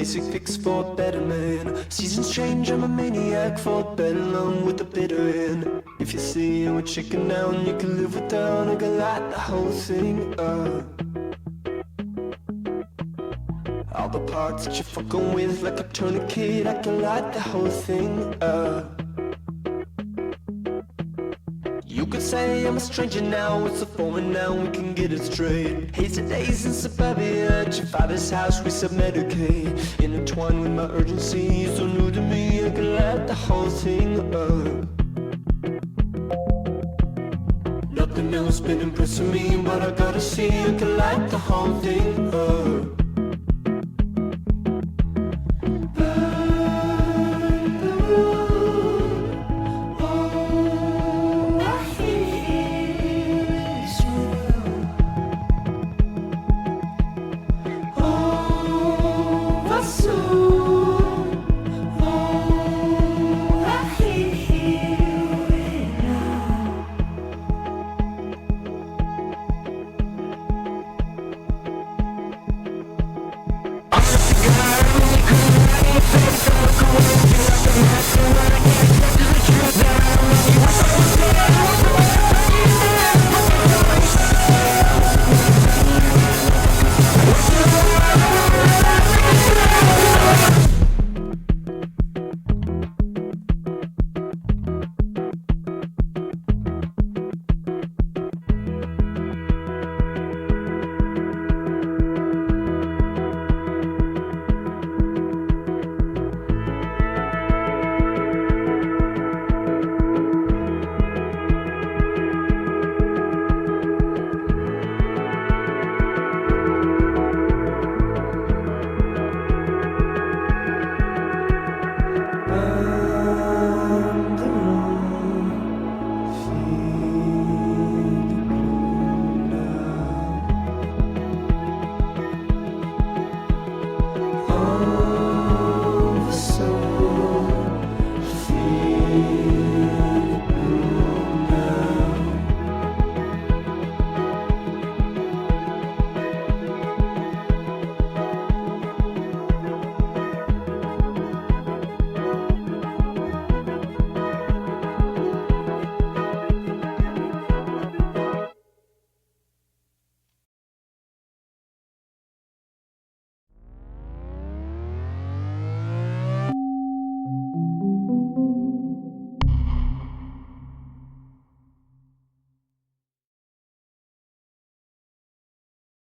basic fix for a better man. Seasons change, I'm a maniac for a better along with the bitter end. If you see we're chicken down, you can live without. I can light the whole thing up. All the parts that you're fucking with, like a tourniquet, I can light the whole thing up. You could say I'm a stranger now, it's a foreign now, we can get it straight. Hazy days in suburbia, at your father's house, we self-medicate. Intertwined with my urgency, so new to me, I can light the whole thing up. Nothing else been impressing me, but I gotta see, I can light the whole thing up.